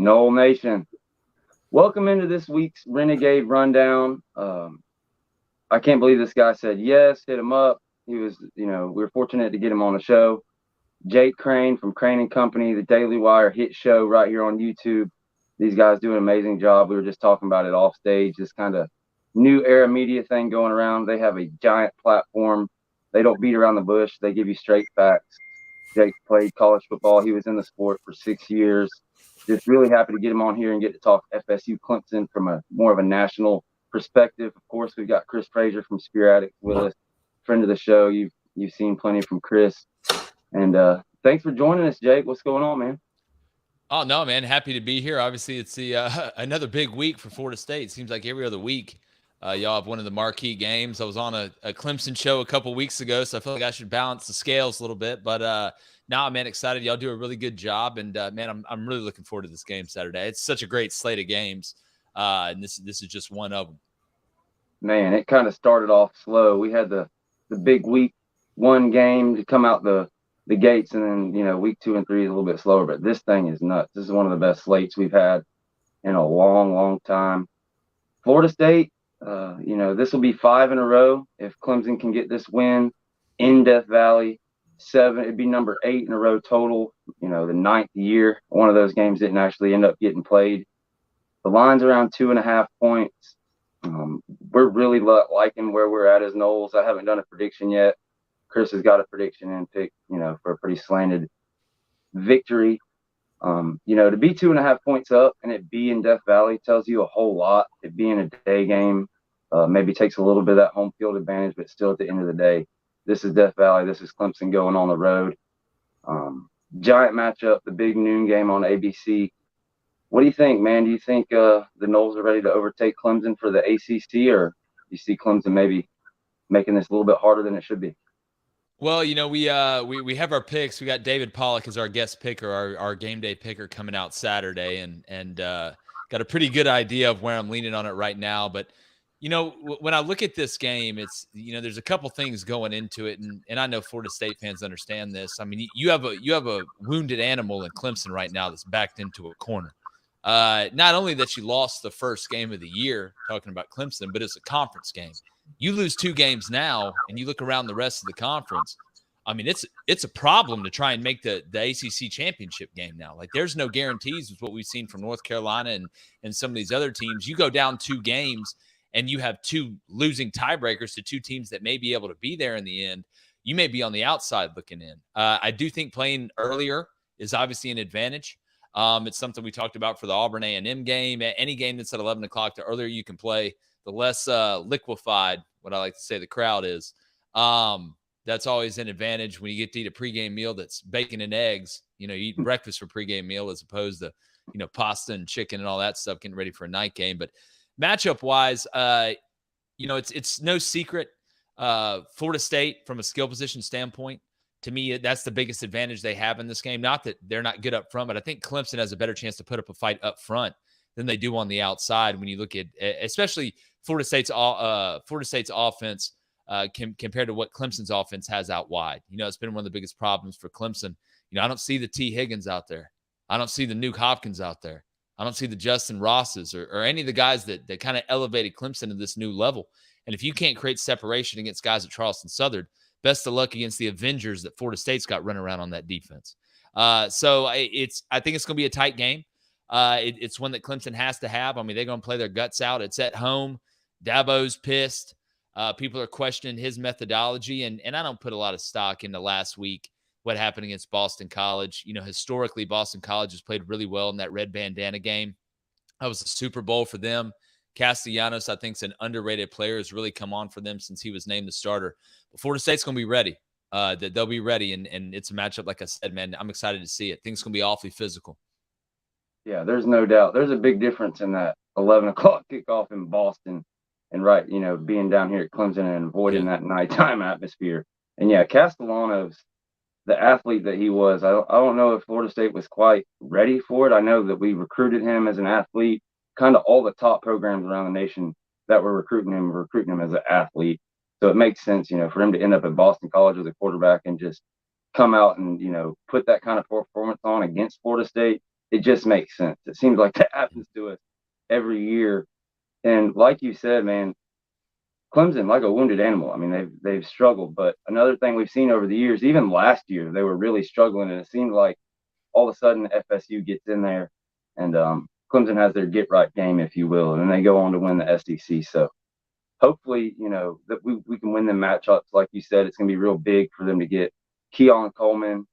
Noel Nation, welcome into this week's Renegade Rundown. I can't believe this guy said yes, hit him up. He was, we were fortunate to get him on the show. Jake Crain from Crain and Company, the Daily Wire hit show right here on YouTube. These guys do an amazing job. We were just talking about it off stage, this kind of new era media thing going around. They have a giant platform. They don't beat around the bush. They give you straight facts. Jake played college football. He was in the sport for 6 years. Just really happy to get him on here and get to talk FSU Clemson from a more of a national perspective. Of course, we've got Chris Frazier from Spear Addicts with us, friend of the show. You've seen plenty from Chris. And thanks for joining us, Jake. What's going on, man? Oh, no, man. Happy to be here. Obviously, it's the another big week for Florida State. Seems like every other week y'all have one of the marquee games. I was on a Clemson show a couple weeks ago, so I feel like I should balance the scales a little bit. But now, man, excited. Y'all do a really good job. And, man, I'm really looking forward to this game Saturday. It's such a great slate of games, and this is just one of them. Man, it kind of started off slow. We had the big week one game to come out the gates, and then, week 2 and 3 is a little bit slower. But this thing is nuts. This is one of the best slates we've had in a long, long time. Florida State, this will be 5 in a row if Clemson can get this win in Death Valley. 7, it'd be number 8 in a row total. The 9th year one of those games didn't actually end up getting played. The line's around 2.5 points. We're really liking where we're at as Knowles. I haven't done a prediction yet. Chris has got a prediction and pick, for a pretty slanted victory. To be 2.5 points up and it be in Death Valley tells you a whole lot. It being a day game maybe takes a little bit of that home field advantage, but still at the end of the day, this is Death Valley. This is Clemson going on the road. Giant matchup, the big noon game on ABC. What do you think, man? Do you think the Noles are ready to overtake Clemson for the ACC, or do you see Clemson maybe making this a little bit harder than it should be? Well, we have our picks. We got David Pollock as our guest picker, our game day picker coming out Saturday, and got a pretty good idea of where I'm leaning on it right now. But when I look at this game, it's there's a couple things going into it, and I know Florida State fans understand this. I mean, you have a wounded animal in Clemson right now that's backed into a corner. Not only that you lost the first game of the year, talking about Clemson, but it's a conference game. You lose 2 games now, and you look around the rest of the conference. I mean, it's a problem to try and make the ACC championship game now. Like, there's no guarantees with what we've seen from North Carolina and some of these other teams. You go down 2 games, and you have 2 losing tiebreakers to 2 teams that may be able to be there in the end. You may be on the outside looking in. I do think playing earlier is obviously an advantage. It's something we talked about for the Auburn A&M game. Any game that's at 11 o'clock, the earlier you can play, the less liquefied, what I like to say, the crowd is. That's always an advantage when you get to eat a pregame meal that's bacon and eggs. You eat breakfast for pregame meal as opposed to, pasta and chicken and all that stuff, getting ready for a night game. But matchup-wise, it's no secret. Florida State, from a skill position standpoint, to me, that's the biggest advantage they have in this game. Not that they're not good up front, but I think Clemson has a better chance to put up a fight up front than they do on the outside when you look at, especially Florida State's offense compared to what Clemson's offense has out wide. It's been one of the biggest problems for Clemson. I don't see the T. Higgins out there. I don't see the Nuke Hopkins out there. I don't see the Justin Rosses or any of the guys that kind of elevated Clemson to this new level. And if you can't create separation against guys at Charleston Southern, best of luck against the Avengers that Florida State's got running around on that defense. So I think it's going to be a tight game. It's one that Clemson has to have. I mean, they're going to play their guts out. It's at home. Dabo's pissed. People are questioning his methodology, and I don't put a lot of stock into last week, what happened against Boston College. Historically, Boston College has played really well in that red bandana game. That was a Super Bowl for them. Castellanos, I think, is an underrated player, has really come on for them since he was named the starter. But Florida State's going to be ready. They'll be ready, and it's a matchup, like I said, man, I'm excited to see it. Things going to be awfully physical. Yeah, there's no doubt. There's a big difference in that 11 o'clock kickoff in Boston and, right, being down here at Clemson and avoiding that nighttime atmosphere. And, yeah, Castellanos, the athlete that he was, I don't know if Florida State was quite ready for it. I know that we recruited him as an athlete. Kind of all the top programs around the nation that were recruiting him as an athlete. So it makes sense, for him to end up at Boston College as a quarterback and just come out and, put that kind of performance on against Florida State. it just makes sense. It seems like that happens to us every year. And like you said, man, Clemson, like a wounded animal. I mean, they've struggled. But another thing we've seen over the years, even last year, they were really struggling, and it seemed like all of a sudden FSU gets in there, and Clemson has their get right game, if you will, and then they go on to win the SEC. So hopefully, that we can win them matchups. Like you said, it's going to be real big for them to get Keon Coleman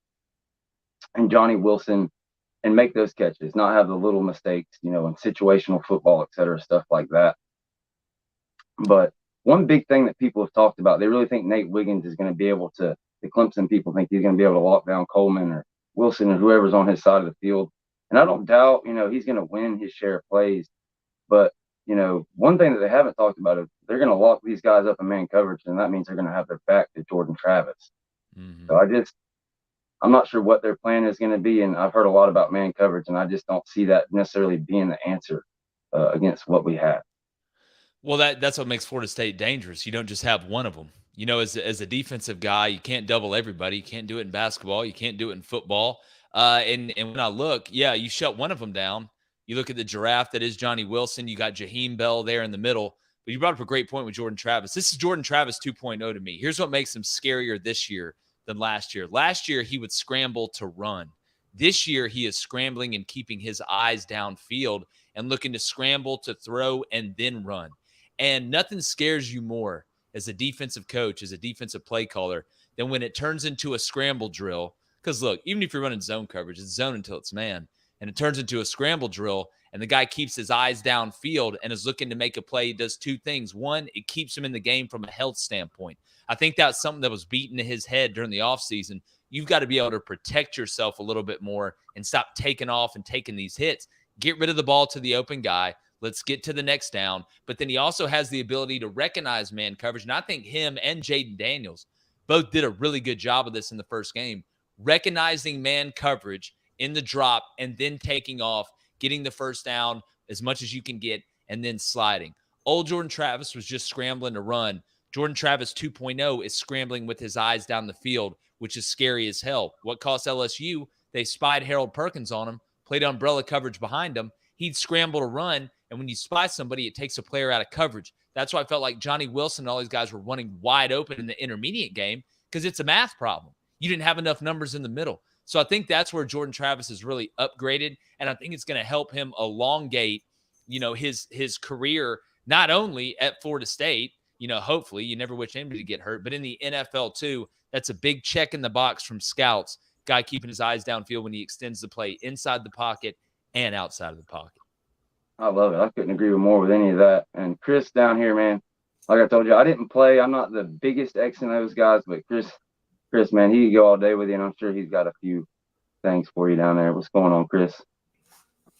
and Johnny Wilson and make those catches, not have the little mistakes, in situational football, et cetera, stuff like that. But one big thing that people have talked about, they really think Nate Wiggins is going to be able to, the Clemson people think he's going to be able to lock down Coleman or Wilson or whoever's on his side of the field. And I don't doubt, he's going to win his share of plays. But, one thing that they haven't talked about is they're going to lock these guys up in man coverage, and that means they're going to have their back to Jordan Travis. Mm-hmm. So I'm not sure what their plan is going to be, and I've heard a lot about man coverage, and I just don't see that necessarily being the answer against what we have. Well, that's what makes Florida State dangerous. You don't just have one of them. As a defensive guy, you can't double everybody. You can't do it in basketball. You can't do it in football. And when I look, you shut one of them down. You look at the giraffe that is Johnny Wilson. You got Jaheim Bell there in the middle. But you brought up a great point with Jordan Travis. This is Jordan Travis 2.0 to me. Here's what makes him scarier this year than last year. Last year, he would scramble to run. This year, he is scrambling and keeping his eyes downfield and looking to scramble, to throw, and then run. And nothing scares you more as a defensive coach, as a defensive play caller, than when it turns into a scramble drill. Because, look, even if you're running zone coverage, it's zone until it's man. And it turns into a scramble drill, and the guy keeps his eyes downfield and is looking to make a play. He does two things. One, it keeps him in the game from a health standpoint. I think that's something that was beaten to his head during the offseason. You've got to be able to protect yourself a little bit more and stop taking off and taking these hits. Get rid of the ball to the open guy. Let's get to the next down. But then he also has the ability to recognize man coverage. And I think him and Jaden Daniels both did a really good job of this in the first game, recognizing man coverage in the drop and then taking off, getting the first down as much as you can get, and then sliding. Old Jordan Travis was just scrambling to run. Jordan Travis 2.0 is scrambling with his eyes down the field, which is scary as hell. What cost LSU? They spied Harold Perkins on him, played umbrella coverage behind him. He'd scramble to run, and when you spy somebody, it takes a player out of coverage. That's why I felt like Johnny Wilson and all these guys were running wide open in the intermediate game, because it's a math problem. You didn't have enough numbers in the middle. So I think that's where Jordan Travis is really upgraded, and I think it's going to help him elongate, his career, not only at Florida State, hopefully you never wish anybody to get hurt, but in the NFL too. That's a big check in the box from scouts. Guy keeping his eyes downfield when he extends the play inside the pocket and outside of the pocket. I love it. I couldn't agree more with any of that. And Chris down here, man, like I told you, I didn't play. I'm not the biggest X and O's guys, but Chris, man, he could go all day with you, and I'm sure he's got a few things for you down there. What's going on, Chris?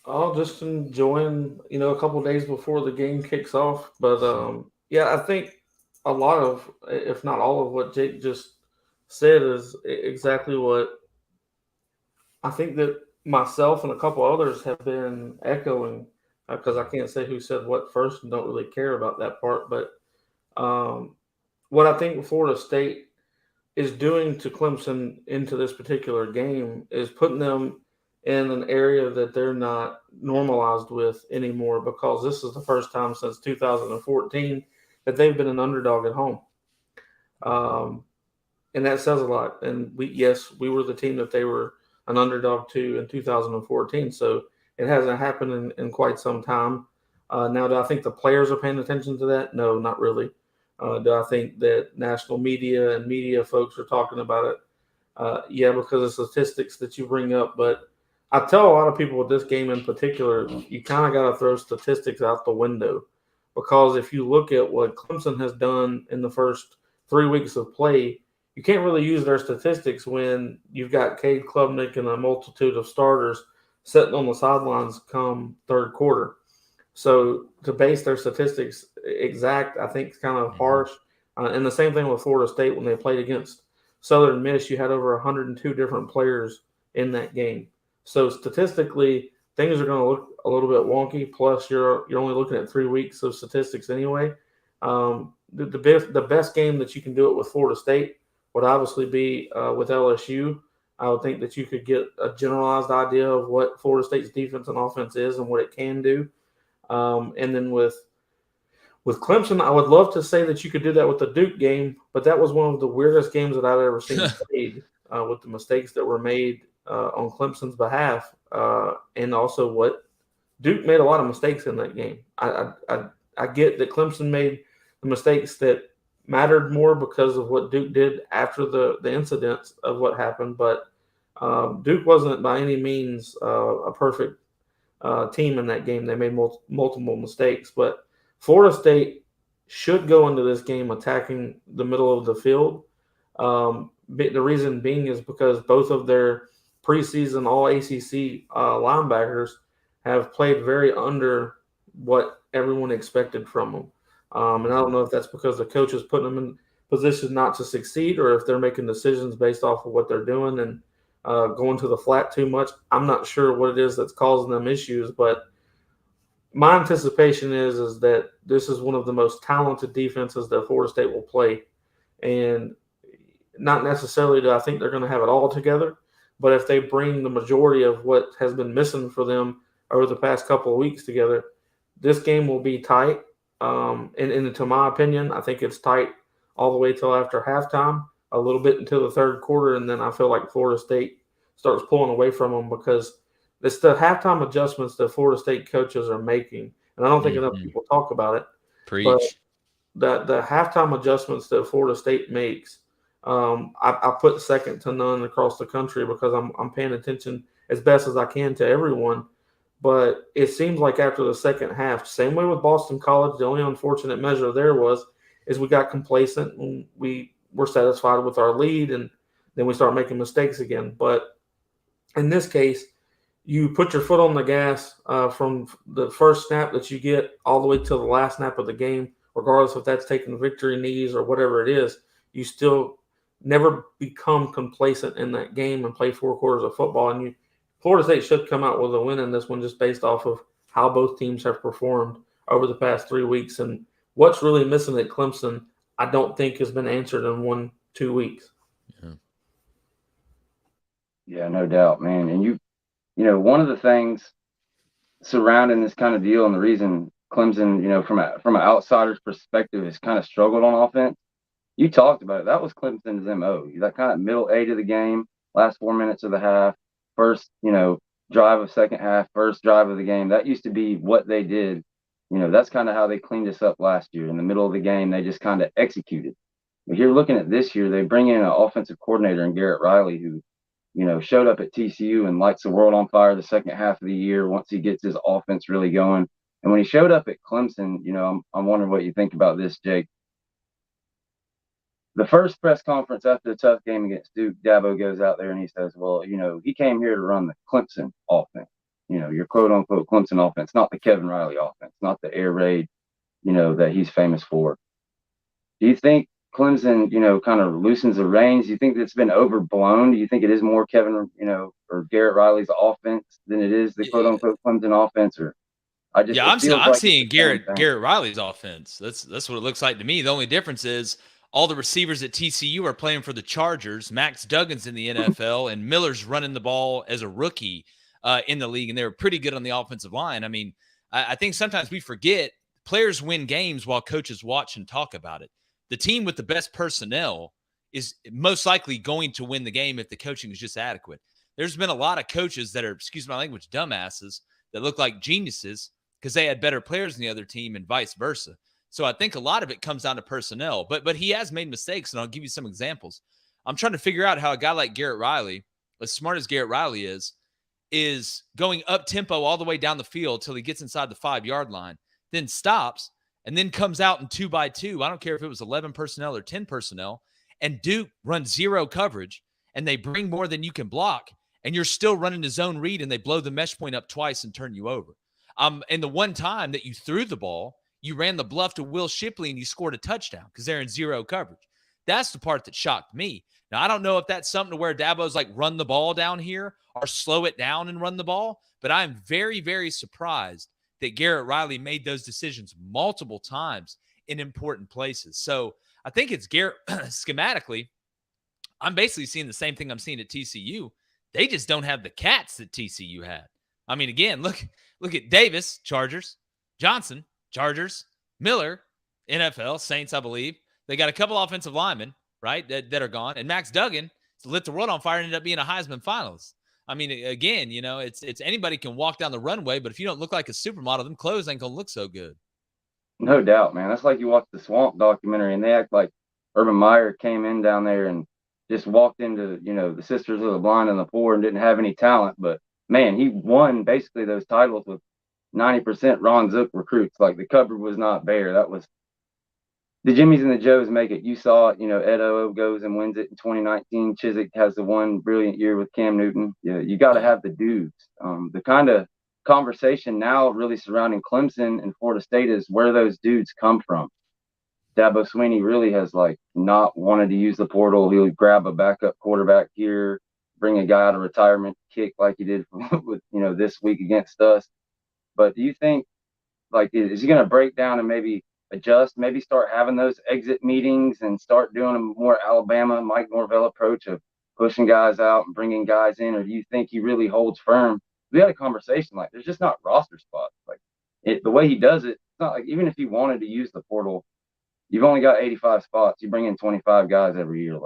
Oh, just enjoying, a couple days before the game kicks off. But, I think a lot of, if not all of what Jake just said is exactly what I think that myself and a couple others have been echoing, because I can't say who said what first and don't really care about that part. But what I think Florida State is doing to Clemson into this particular game is putting them in an area that they're not normalized with anymore, because this is the first time since 2014 that they've been an underdog at home. And that says a lot. And we were the team that they were an underdog to in 2014. So it hasn't happened in quite some time. Now, do I think the players are paying attention to that? No, not really. Do I think that national media and media folks are talking about it? Yeah, because of statistics that you bring up. But I tell a lot of people with this game in particular, you kind of got to throw statistics out the window, because if you look at what Clemson has done in the first 3 weeks of play, you can't really use their statistics when you've got Cade Klubnik and a multitude of starters sitting on the sidelines come third quarter. So to base their statistics exact, I think, is kind of harsh. And the same thing with Florida State when they played against Southern Miss. You had over 102 different players in that game. So statistically, things are going to look a little bit wonky. Plus, you're only looking at 3 weeks of statistics anyway. The best game that you can do it with Florida State would obviously be with LSU. I would think that you could get a generalized idea of what Florida State's defense and offense is and what it can do. And then with Clemson, I would love to say that you could do that with the Duke game, but that was one of the weirdest games that I've ever seen played, with the mistakes that were made on Clemson's behalf, and also what Duke made a lot of mistakes in that game. I get that Clemson made the mistakes that mattered more because of what Duke did after the incidents of what happened, but Duke wasn't by any means a perfect team in that game. They made multiple mistakes, but Florida State should go into this game attacking the middle of the field. The reason being is because both of their preseason All ACC linebackers have played very under what everyone expected from them. And I don't know if that's because the coach is putting them in positions not to succeed, or if they're making decisions based off of what they're doing and going to the flat too much. I'm not sure what it is that's causing them issues, but my anticipation is that this is one of the most talented defenses that Florida State will play. And not necessarily do I think they're going to have it all together, but if they bring the majority of what has been missing for them over the past couple of weeks together, this game will be tight. And to my opinion, I think it's tight all the way till after halftime, a little bit until the third quarter, and then I feel like Florida State starts pulling away from them because it's the halftime adjustments that Florida State coaches are making. And I don't think enough people talk about it. Preach. But the halftime adjustments that Florida State makes, I put second to none across the country because I'm paying attention as best as I can to everyone. But it seems like after the second half, same way with Boston College, the only unfortunate measure there is we got complacent and we were satisfied with our lead, and then we start making mistakes again. But in this case, you put your foot on the gas from the first snap that you get all the way till the last snap of the game, regardless if that's taking victory knees or whatever it is. You still never become complacent in that game and play 4 quarters of football. And Florida State should come out with a win in this one just based off of how both teams have performed over the past 3 weeks. And what's really missing at Clemson, I don't think has been answered in 1-2 weeks. Yeah, no doubt, man. And you know, one of the things surrounding this kind of deal and the reason Clemson, you know, from an outsider's perspective, has kind of struggled on offense. You talked about it. That was Clemson's MO. That kind of middle 8 of the game, last 4 minutes of the half, first, you know, drive of second half, first drive of the game. That used to be what they did. You know, that's kind of how they cleaned us up last year. In the middle of the game, they just kind of executed. But here, looking at this year, they bring in an offensive coordinator in Garrett Riley, who, you know, showed up at TCU and lights the world on fire the second half of the year once he gets his offense really going. And when he showed up at Clemson, you know, I'm wondering what you think about this, Jake. The first press conference after the tough game against Duke, Dabo goes out there and he says, well, you know, he came here to run the Clemson offense, you know, your quote unquote Clemson offense, not the Kevin Riley offense, not the air raid, you know, that he's famous for. Do you think Clemson, you know, kind of loosens the reins? Do you think that's been overblown? Do you think it is more Kevin, you know, or Garrett Riley's offense than it is the quote unquote Clemson offense? Or I'm seeing Garrett Riley's offense. That's what it looks like to me. The only difference is all the receivers at TCU are playing for the Chargers. Max Duggan's in the NFL, and Miller's running the ball as a rookie in the league, and they were pretty good on the offensive line. I mean, I think sometimes we forget players win games while coaches watch and talk about it. The team with the best personnel is most likely going to win the game if the coaching is just adequate. There's been a lot of coaches that are, excuse my language, dumbasses that look like geniuses because they had better players than the other team and vice versa. So I think a lot of it comes down to personnel, but he has made mistakes, and I'll give you some examples. I'm trying to figure out how a guy like Garrett Riley, as smart as Garrett Riley is going up tempo all the way down the field till he gets inside the 5-yard line, then stops, and then comes out in 2x2. I don't care if it was 11 personnel or 10 personnel, and Duke runs zero coverage, and they bring more than you can block, and you're still running a zone read, and they blow the mesh point up twice and turn you over. And the one time that you threw the ball, you ran the bluff to Will Shipley and you scored a touchdown because they're in zero coverage. That's the part that shocked me. Now, I don't know if that's something to where Dabo's like run the ball down here or slow it down and run the ball, but I'm very, very surprised that Garrett Riley made those decisions multiple times in important places. So I think it's Garrett schematically. I'm basically seeing the same thing I'm seeing at TCU. They just don't have the cats that TCU had. I mean, again, look at Davis, Chargers, Johnson, Chargers, Miller, NFL, Saints, I believe. They got a couple offensive linemen, right, that are gone. And Max Duggan lit the world on fire and ended up being a Heisman finalist. I mean, again, it's anybody can walk down the runway, but if you don't look like a supermodel, them clothes ain't going to look so good. No doubt, man. That's like you watch the Swamp documentary, and they act like Urban Meyer came in down there and just walked into, the Sisters of the Blind and the Poor and didn't have any talent. But, man, he won basically those titles with 90% Ron Zook recruits. Like, the cupboard was not bare. That was the Jimmies and the Joes make it. You saw it, Ed O goes and wins it in 2019. Chiswick has the one brilliant year with Cam Newton. You got to have the dudes. The kind of conversation now really surrounding Clemson and Florida State is where those dudes come from. Dabo Swinney really has not wanted to use the portal. He'll grab a backup quarterback here, bring a guy out of retirement, kick like he did with this week against us. But do you think is he going to break down and maybe adjust, maybe start having those exit meetings and start doing a more Alabama Mike Norvell approach of pushing guys out and bringing guys in? Or do you think he really holds firm? We had a conversation there's just not roster spots. The way he does it, it's not even if he wanted to use the portal, you've only got 85 spots. You bring in 25 guys every year.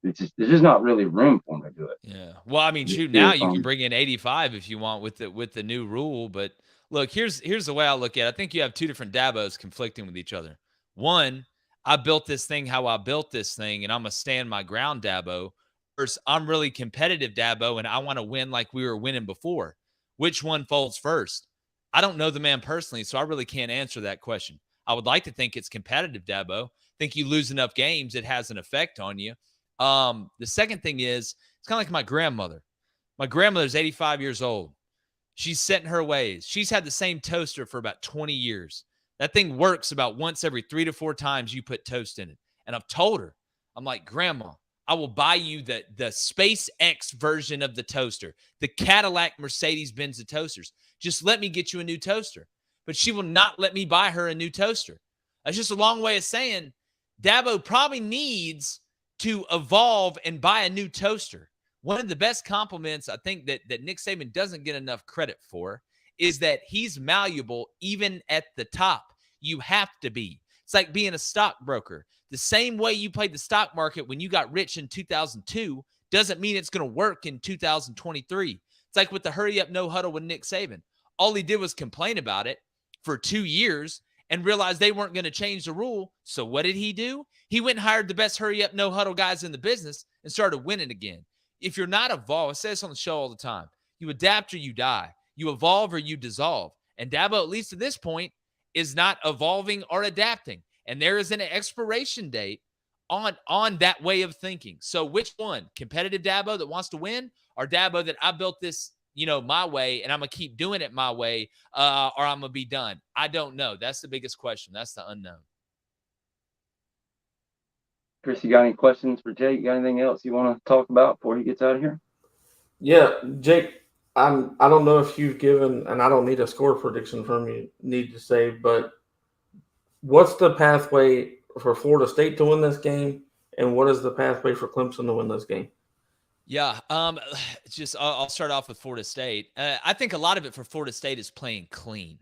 There's just not really room for him to do it. Yeah. Well, I mean, shoot, now you can bring in 85 if you want with the new rule. But look, here's the way I look at it. I think you have two different Dabos conflicting with each other. One, I built this thing how I built this thing, and I'm going to stand my ground, Dabo. Versus, I'm really competitive, Dabo, and I want to win like we were winning before. Which one folds first? I don't know the man personally, so I really can't answer that question. I would like to think it's competitive, Dabo. Think you lose enough games, it has an effect on you. The second thing is, it's kind of like my grandmother. My grandmother's 85 years old. She's set in her ways. She's had the same toaster for about 20 years. That thing works about once every 3 to 4 times you put toast in it. And I've told her, I'm like, Grandma, I will buy you the SpaceX version of the toaster, the Cadillac Mercedes-Benz of toasters. Just let me get you a new toaster. But she will not let me buy her a new toaster. That's just a long way of saying Dabo probably needs to evolve and buy a new toaster. One of the best compliments I think that Nick Saban doesn't get enough credit for is that he's malleable even at the top. You have to be. It's like being a stockbroker. The same way you played the stock market when you got rich in 2002 doesn't mean it's going to work in 2023. It's like with the hurry up, no huddle with Nick Saban. All he did was complain about it for 2 years and realized they weren't going to change the rule. So what did he do? He went and hired the best hurry up, no huddle guys in the business and started winning again. If you're not evolved, I say this on the show all the time, you adapt or you die. You evolve or you dissolve. And Dabo, at least at this point, is not evolving or adapting. And there is an expiration date on that way of thinking. So which one? Competitive Dabo that wants to win, or Dabo that I built this, my way and I'm going to keep doing it my way, or I'm going to be done? I don't know. That's the biggest question. That's the unknown. Chris, you got any questions for Jake? You got anything else you want to talk about before he gets out of here? Yeah, Jake, I don't know if you've given, and I don't need a score prediction from you, need to say, but what's the pathway for Florida State to win this game, and what is the pathway for Clemson to win this game? Yeah, I'll start off with Florida State. I think a lot of it for Florida State is playing clean,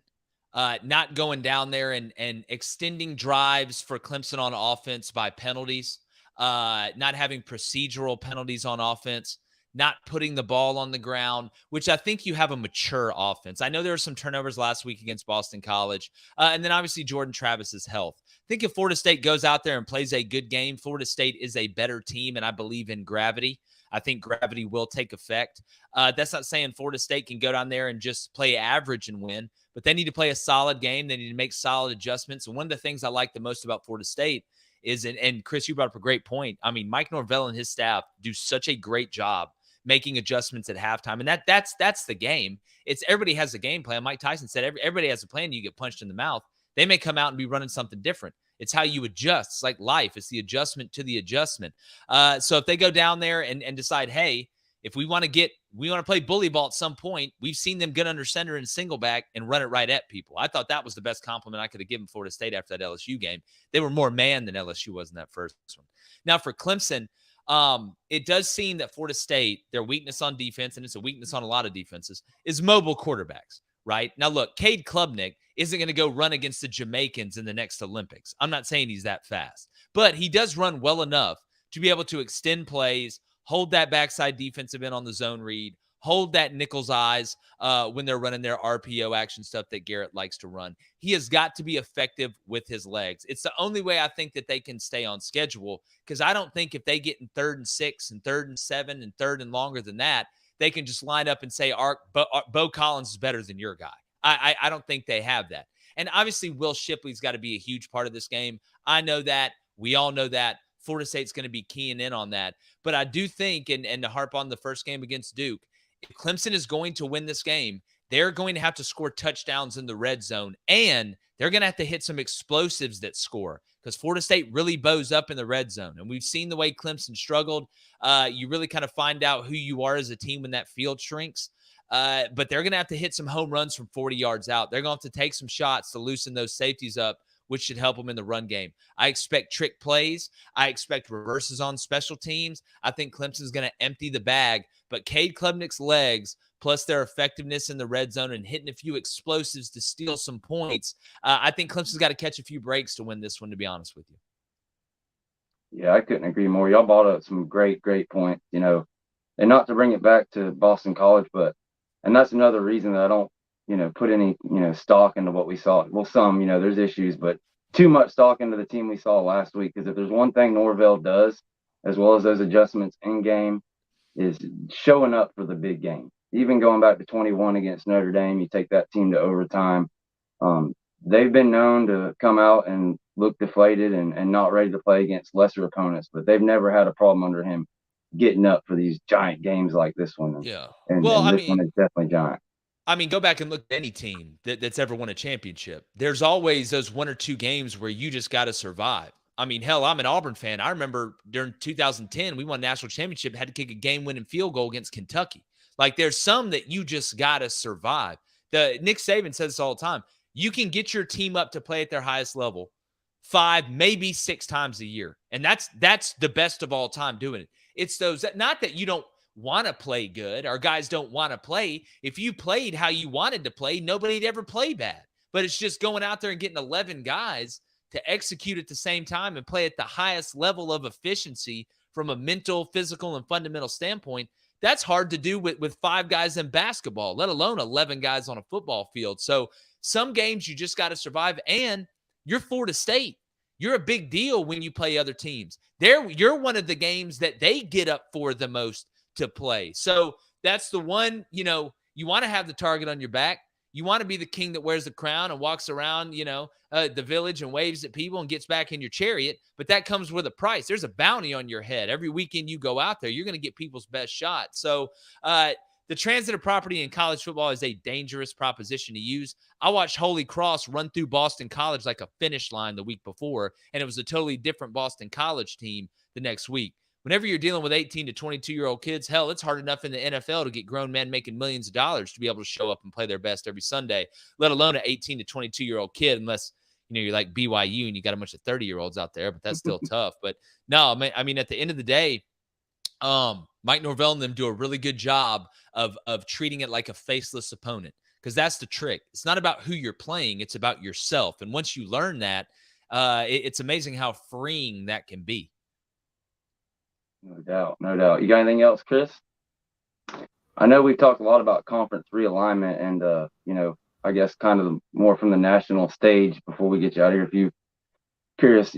not going down there and extending drives for Clemson on offense by penalties, not having procedural penalties on offense, not putting the ball on the ground, which I think you have a mature offense. I know there were some turnovers last week against Boston College, and then obviously Jordan Travis's health. I think if Florida State goes out there and plays a good game, Florida State is a better team, and I believe in gravity. I think gravity will take effect. That's not saying Florida State can go down there and just play average and win, but they need to play a solid game. They need to make solid adjustments. And one of the things I like the most about Florida State is, and Chris, you brought up a great point. I mean, Mike Norvell and his staff do such a great job making adjustments at halftime. And that's the game. It's everybody has a game plan. Mike Tyson said everybody has a plan. You get punched in the mouth. They may come out and be running something different. It's how you adjust. It's like life. It's the adjustment to the adjustment. So if they go down there and decide, hey, if we want to play bully ball at some point, we've seen them get under center and single back and run it right at people. I thought that was the best compliment I could have given Florida State after that LSU game. They were more man than LSU was in that first one. Now for Clemson, It does seem that Florida State, their weakness on defense, and it's a weakness on a lot of defenses, is mobile quarterbacks, right? Now, look, Cade Klubnik isn't going to go run against the Jamaicans in the next Olympics. I'm not saying he's that fast, but he does run well enough to be able to extend plays, hold that backside defensive end on the zone read, hold that nickel's eyes when they're running their RPO action stuff that Garrett likes to run. He has got to be effective with his legs. It's the only way I think that they can stay on schedule, because I don't think if they get in 3rd and 6 and 3rd and 7 and 3rd and longer than that, they can just line up and say, Bo Collins is better than your guy. I don't think they have that. And obviously, Will Shipley's got to be a huge part of this game. I know that. We all know that. Florida State's going to be keying in on that. But I do think, and to harp on the first game against Duke, if Clemson is going to win this game, they're going to have to score touchdowns in the red zone, and they're going to have to hit some explosives that score, because Florida State really bows up in the red zone. And we've seen the way Clemson struggled. You really kind of find out who you are as a team when that field shrinks. But they're going to have to hit some home runs from 40 yards out. They're going to have to take some shots to loosen those safeties up, which should help them in the run game. I expect trick plays. I expect reverses on special teams. I think Clemson's going to empty the bag. But Cade Klubnik's legs, plus their effectiveness in the red zone and hitting a few explosives to steal some points, I think Clemson's got to catch a few breaks to win this one, to be honest with you. Yeah, I couldn't agree more. Y'all brought up some great points, and not to bring it back to Boston College, and that's another reason that I don't, put any, stock into what we saw. Well, some, there's issues, but too much stock into the team we saw last week. Because if there's one thing Norvell does, as well as those adjustments in game, is showing up for the big game. Even going back to 21 against Notre Dame, you take that team to overtime. They've been known to come out and look deflated and not ready to play against lesser opponents, but they've never had a problem under him getting up for these giant games like this one. Yeah. And this one is definitely giant. I mean, go back and look at any team that's ever won a championship. There's always those 1 or 2 games where you just got to survive. I mean, hell, I'm an Auburn fan. I remember during 2010, we won a national championship, had to kick a game-winning field goal against Kentucky. Like, there's some that you just got to survive. Nick Saban says this all the time. You can get your team up to play at their highest level 5, maybe 6 times a year. And that's the best of all time doing it. It's those that, not that you don't want to play good. Our guys don't want to play. If you played how you wanted to play, nobody'd ever play bad. But it's just going out there and getting 11 guys to execute at the same time and play at the highest level of efficiency from a mental, physical, and fundamental standpoint. That's hard to do with 5 guys in basketball, let alone 11 guys on a football field. So some games you just got to survive, and you're Florida State. You're a big deal when you play other teams. You're one of the games that they get up for the most to play. So that's the one, you want to have the target on your back. You want to be the king that wears the crown and walks around, the village and waves at people and gets back in your chariot. But that comes with a price. There's a bounty on your head. Every weekend you go out there, you're going to get people's best shot. So the transitive property in college football is a dangerous proposition to use. I watched Holy Cross run through Boston College like a finish line the week before, and it was a totally different Boston College team the next week. Whenever you're dealing with 18 to 22-year-old kids, hell, it's hard enough in the NFL to get grown men making millions of dollars to be able to show up and play their best every Sunday, let alone an 18 to 22-year-old kid, unless, you're like BYU and you got a bunch of 30-year-olds out there, but that's still tough. But no, I mean, at the end of the day, Mike Norvell and them do a really good job of treating it like a faceless opponent, because that's the trick. It's not about who you're playing. It's about yourself. And once you learn that, it's amazing how freeing that can be. No doubt. You got anything else, Chris? I know we've talked a lot about conference realignment and, I guess kind of more from the national stage before we get you out of here. If you're curious,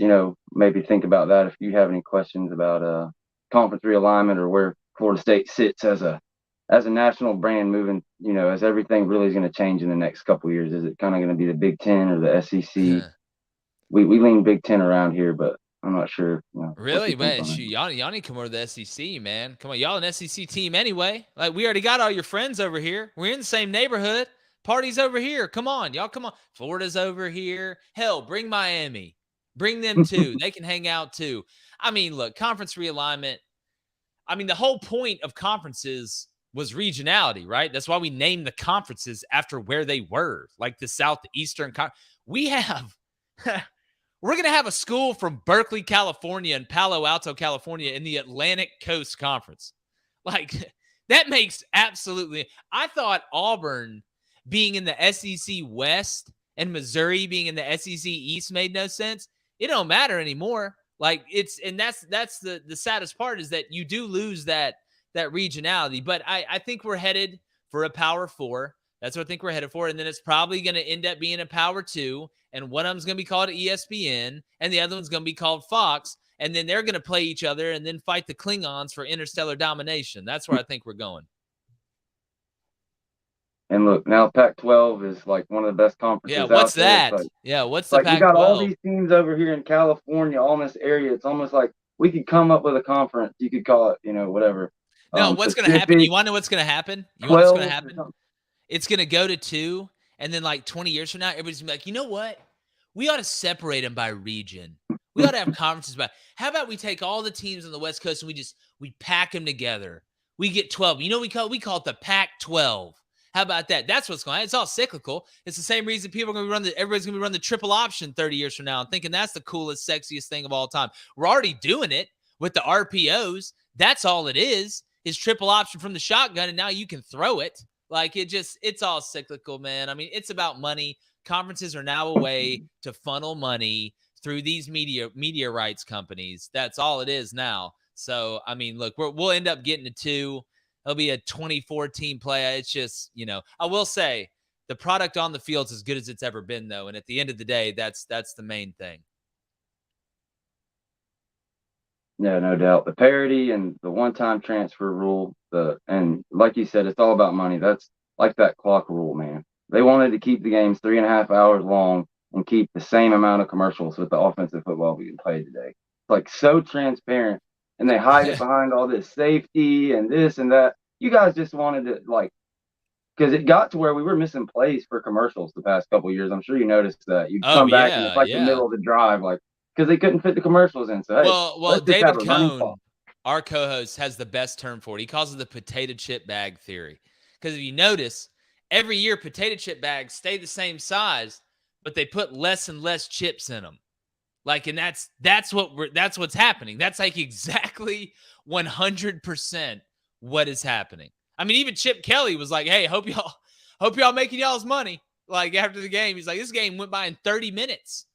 maybe think about that. If you have any questions about conference realignment or where Florida State sits as a national brand moving, as everything really is going to change in the next couple of years. Is it kind of going to be the Big Ten or the SEC? Yeah. We lean Big Ten around here, but I'm not sure. Really, man? Y'all need to come over to the SEC, man. Come on, y'all an SEC team anyway. Like, we already got all your friends over here. We're in the same neighborhood. Party's over here. Come on, y'all. Come on. Florida's over here. Hell, bring Miami. Bring them too. They can hang out too. I mean, look, conference realignment. I mean, the whole point of conferences was regionality, right? That's why we named the conferences after where they were, like the Southeastern. We have We're going to have a school from Berkeley, California and Palo Alto, California in the Atlantic Coast Conference. Like, that makes absolutely – I thought Auburn being in the SEC West and Missouri being in the SEC East made no sense. It don't matter anymore. Like, it's – and that's the saddest part is that you do lose that regionality. But I think we're headed for a Power 4. That's what I think we're headed for. And then it's probably going to end up being a Power 2. And one of them's going to be called ESPN. And the other one's going to be called Fox. And then they're going to play each other and then fight the Klingons for interstellar domination. That's where I think we're going. And look, now Pac-12 is like one of the best conferences Yeah, what's out there. that? Like, yeah, what's the like Pac-12? we got all these teams over here in California, all in this area. It's almost like we could come up with a conference. You could call it, whatever. No, what's going to happen? You want to know what's going to happen? You want to know what's going to happen? It's going to go to 2, and then like 20 years from now, everybody's going to be like, you know what? We ought to separate them by region. We ought to have conferences by. How about we take all the teams on the West Coast and we pack them together? We get 12. You know what we call it the Pac-12. How about that? That's what's going on. It's all cyclical. It's the same reason people are going to be everybody's going to be running the triple option 30 years from now and thinking that's the coolest, sexiest thing of all time. We're already doing it with the RPOs. That's all it is triple option from the shotgun, and now you can throw it. Like, it's all cyclical, man. I mean, it's about money. Conferences are now a way to funnel money through these media rights companies. That's all it is now. So, I mean, look, we'll end up getting to 2. It'll be a 24-team play. It's just, I will say the product on the field's as good as it's ever been, though. And at the end of the day, that's the main thing. Yeah, no doubt. The parity and the one-time transfer rule, and like you said, it's all about money. That's like that clock rule, man. They wanted to keep the games 3.5 hours long and keep the same amount of commercials with the offensive football we can play today. It's like so transparent, and they hide it behind all this safety and this and that. You guys just wanted to, because it got to where we were missing plays for commercials the past couple of years. I'm sure you noticed that. You'd come back and it's like the middle of the drive, because they couldn't fit the commercials in. So, hey, well, David Cohn, our co-host, has the best term for it. He calls it the potato chip bag theory. Because if you notice, every year potato chip bags stay the same size, but they put less and less chips in them. And that's what's happening. That's like exactly 100% what is happening. I mean, even Chip Kelly was like, "Hey, hope y'all making y'all's money." Like, after the game, he's like, "This game went by in 30 minutes."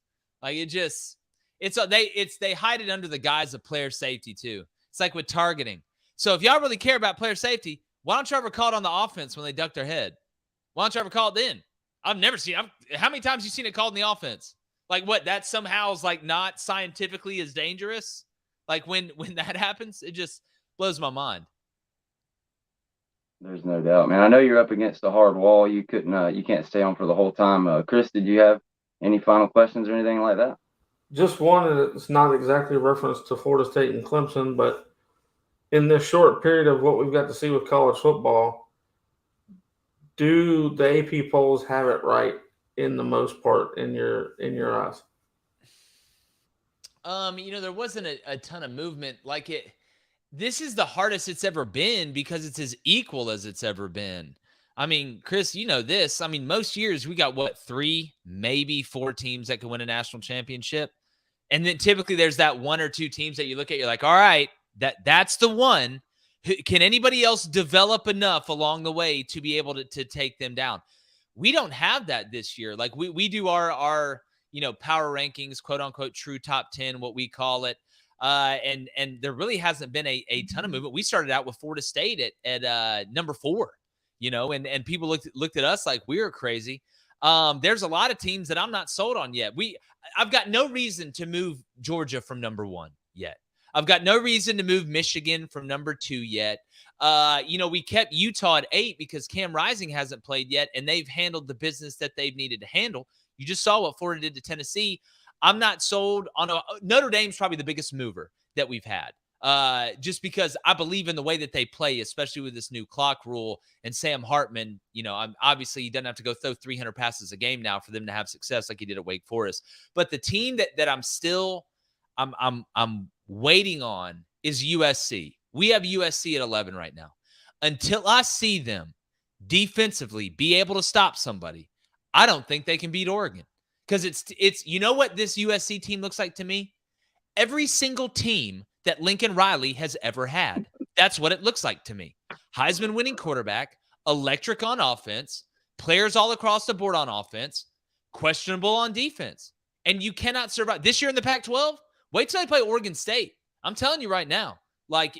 Like, they hide it under the guise of player safety too. It's like with targeting. So if y'all really care about player safety, why don't you ever call it on the offense when they duck their head? Why don't you ever call it then? I've never seen. How many times have you seen it called in the offense? Like, what? That somehow is like not scientifically as dangerous. Like when that happens, it just blows my mind. There's no doubt, man. I know you're up against a hard wall. You can't stay on for the whole time. Chris, did you have any final questions or anything like that? Just one, it's not exactly a reference to Florida State and Clemson, but in this short period of what we've got to see with college football, do the AP polls have it right in the most part in your eyes? There wasn't a ton of movement like it. This is the hardest it's ever been because it's as equal as it's ever been. I mean, Chris, you know this. I mean, most years we got 3, maybe 4 teams that could win a national championship. And then typically there's that 1 or 2 teams that you look at, you're like, all right, that's the one. Can anybody else develop enough along the way to be able to take them down? We don't have that this year. Like we do our power rankings, quote unquote, true top 10, what we call it. And there really hasn't been a ton of movement. We started out with Florida State at number 4, and people looked at us like we were crazy. There's a lot of teams that I'm not sold on yet. I've got no reason to move Georgia from number 1 yet. I've got no reason to move Michigan from number 2 yet. We kept Utah at 8 because Cam Rising hasn't played yet, and they've handled the business that they've needed to handle. You just saw what Florida did to Tennessee. I'm not sold on Notre Dame's probably the biggest mover that we've had. Just because I believe in the way that they play, especially with this new clock rule. And Sam Hartman, obviously he doesn't have to go throw 300 passes a game now for them to have success like he did at Wake Forest. But the team that I'm waiting on is USC. We have USC at 11 right now. Until I see them defensively be able to stop somebody, I don't think they can beat Oregon. Because it's you know what this USC team looks like to me? Every single team that Lincoln Riley has ever had. That's what it looks like to me. Heisman winning quarterback, electric on offense, players all across the board on offense, questionable on defense. And you cannot survive. This year in the Pac-12, wait till they play Oregon State. I'm telling you right now. Like,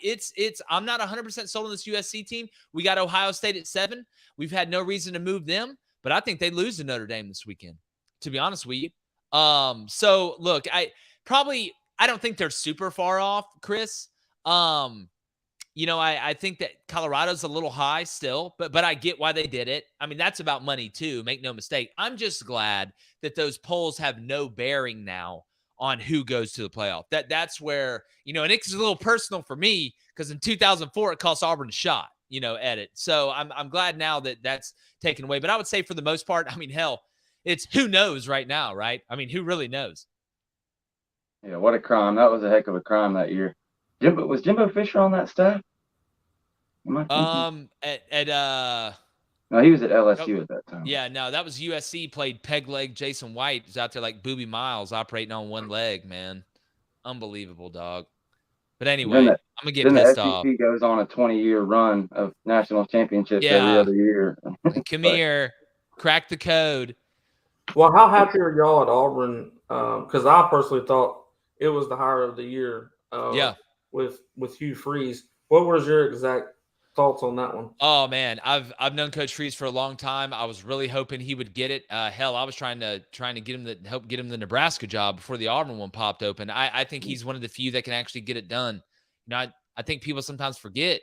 I'm not 100% sold on this USC team. We got Ohio State at 7. We've had no reason to move them, but I think they lose to Notre Dame this weekend, to be honest with you. So, look, I don't think they're super far off, Chris. I think that Colorado's a little high still, but I get why they did it. I mean, that's about money too, make no mistake. I'm just glad that those polls have no bearing now on who goes to the playoff. That's where, and it's a little personal for me because in 2004 it cost Auburn a shot, edit. So I'm glad now that that's taken away. But I would say for the most part, I mean, hell, it's who knows right now, right? I mean, who really knows? Yeah, what a crime. That was a heck of a crime that year. Was Jimbo Fisher on that staff? No, he was at LSU at that time. Yeah, no, that was USC. Played peg leg Jason White. Was out there like Booby Miles operating on one leg, man. Unbelievable, dog. But anyway, I'm gonna get pissed off. The SEC goes on a 20-year run of national championships every other year. Come here, crack the code. Well, how happy are y'all at Auburn? Because I personally thought it was the hire of the year. With Hugh Freeze. What was your exact thoughts on that one? Oh man, I've known Coach Freeze for a long time. I was really hoping he would get it. Hell, I was trying to get him help get him the Nebraska job before the Auburn one popped open. I think he's one of the few that can actually get it done. I think people sometimes forget.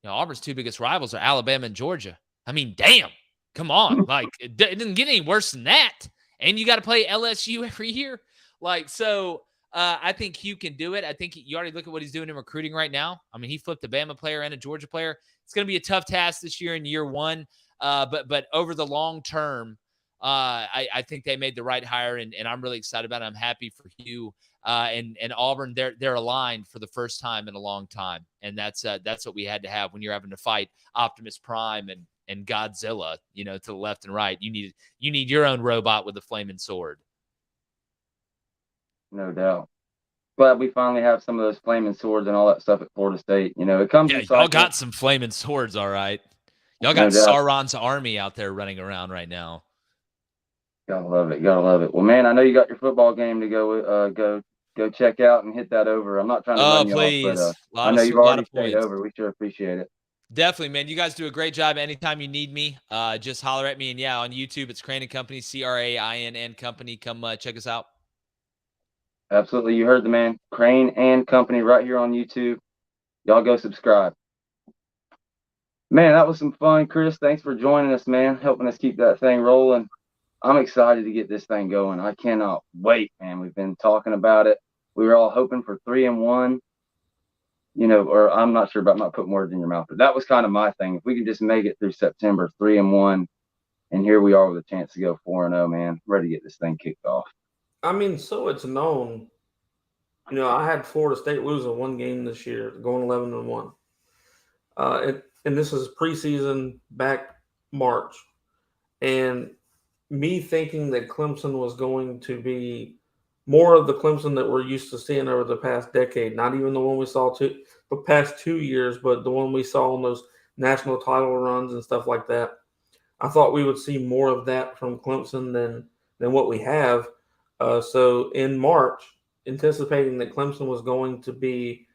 Auburn's two biggest rivals are Alabama and Georgia. I mean, damn, come on, like it doesn't get any worse than that. And you got to play LSU every year, so. I think Hugh can do it. I think you already look at what he's doing in recruiting right now. I mean, he flipped a Bama player and a Georgia player. It's going to be a tough task this year in year one. But over the long term, I think they made the right hire, and I'm really excited about it. I'm happy for Hugh and Auburn. They're aligned for the first time in a long time, and that's what we had to have when you're having to fight Optimus Prime and Godzilla, to the left and right. You need your own robot with a flaming sword. No doubt. Glad we finally have some of those flaming swords and all that stuff at Florida State. It comes. Yeah, y'all got some flaming swords, all right. Y'all got Sauron's army out there running around right now. Gotta love it. Well, man, I know you got your football game to go check out and hit that over. I'm not trying to run you off, but I know you've already stayed over. We sure appreciate it. Definitely, man. You guys do a great job. Anytime you need me, just holler at me. And yeah, on YouTube, it's Crain & Company, Crain & Company. Come check us out. Absolutely. You heard the man. Crain & Company right here on YouTube. Y'all go subscribe. Man, that was some fun, Chris. Thanks for joining us, man. Helping us keep that thing rolling. I'm excited to get this thing going. I cannot wait, man. We've been talking about it. We were all hoping for 3-1, or I'm not sure about not putting words in your mouth, but that was kind of my thing. If we could just make it through September, 3-1, and here we are with a chance to go 4-0, man. Ready to get this thing kicked off. I mean, so it's known. I had Florida State losing one game this year, going 11-1. And this is preseason back March. And me thinking that Clemson was going to be more of the Clemson that we're used to seeing over the past decade, not even the one we saw the past 2 years, but the one we saw in those national title runs and stuff like that. I thought we would see more of that from Clemson than what we have. So in March, anticipating that Clemson was going to be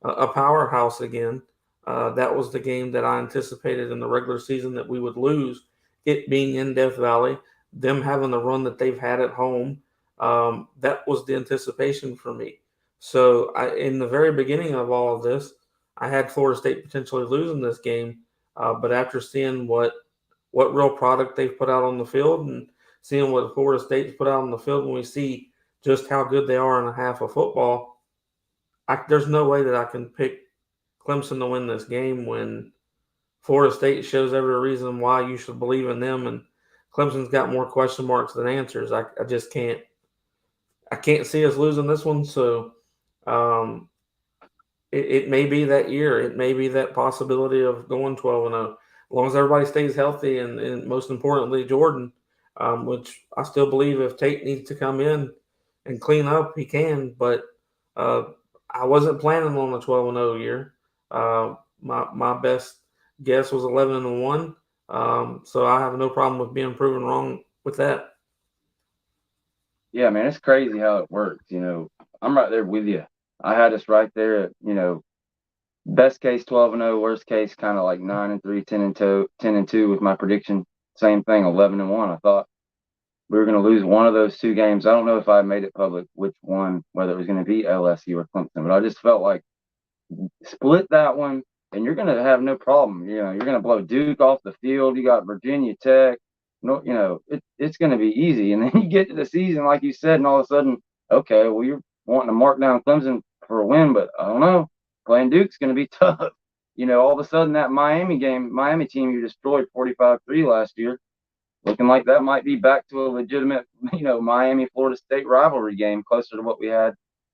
a powerhouse again, that was the game that I anticipated in the regular season that we would lose, it being in Death Valley, them having the run that they've had at home. That was the anticipation for me. So in the very beginning of all of this, I had Florida State potentially losing this game. But after seeing what real product they've put out on the field and seeing what Florida State's put out on the field, when we see just how good they are in a half of football, there's no way that I can pick Clemson to win this game when Florida State shows every reason why you should believe in them, and Clemson's got more question marks than answers. I just can't. I can't see us losing this one. So it may be that year. It may be that possibility of going 12-0. As long as everybody stays healthy and most importantly, Jordan, which I still believe if Tate needs to come in and clean up, he can. But I wasn't planning on a 12-0 year. My best guess was 11-1. So I have no problem with being proven wrong with that. Yeah, man, it's crazy how it works. I'm right there with you. I had us right there at, best case 12-0, worst case kind of like 9-3, 10-2, 10-2 with my prediction. Same thing, 11-1. I thought we were going to lose one of those two games. I don't know if I made it public which one, whether it was going to be LSU or Clemson, but I just felt like split that one, and you're going to have no problem. You're going to blow Duke off the field. You got Virginia Tech. No, it's going to be easy. And then you get to the season, like you said, and all of a sudden, okay, well, you're wanting to mark down Clemson for a win, but I don't know. Playing Duke's going to be tough. All of a sudden that Miami team you destroyed 45-3 last year, looking like that might be back to a legitimate, Miami Florida State rivalry game, closer to what we had,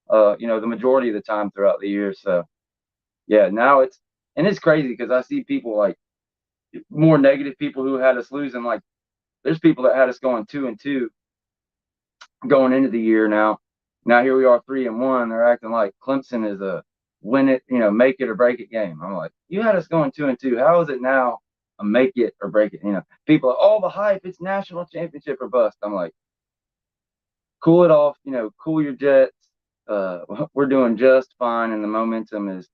the majority of the time throughout the year. So, yeah, now it's crazy because I see people like more negative people who had us losing. Like, there's people that had us going 2-2 going into the year. Now here we are 3-1. They're acting like Clemson is a win it, make it or break it game. I'm like, you had us going 2-2. How is it now a make it or break it? People are, the hype, it's national championship or bust. I'm like, cool it off, cool your jets. We're doing just fine, and the momentum is,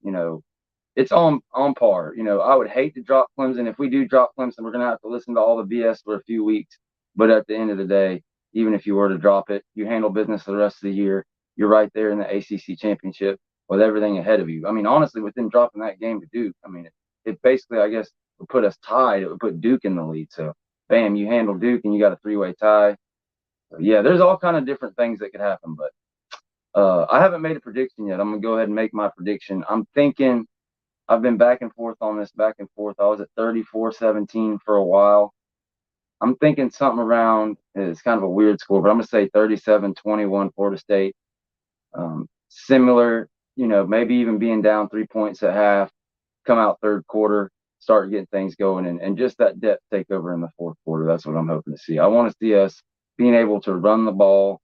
it's on par. I would hate to drop Clemson. If we do drop Clemson, we're gonna have to listen to all the BS for a few weeks. But at the end of the day, even if you were to drop it, you handle business for the rest of the year. You're right there in the ACC championship with everything ahead of you. I mean, honestly, with them dropping that game to Duke, I mean, it basically, I guess, would put us tied. It would put Duke in the lead. So, bam, you handle Duke and you got a 3-way tie. So, yeah, there's all kind of different things that could happen. But I haven't made a prediction yet. I'm gonna go ahead and make my prediction. I'm thinking. I've been back and forth on this, back and forth. I was at 34-17 for a while. I'm thinking something around, it's kind of a weird score, but I'm going to say 37-21 Florida State. Similar, maybe even being down 3 points at half, come out third quarter, start getting things going, and just that depth take over in the fourth quarter. That's what I'm hoping to see. I want to see us being able to run the ball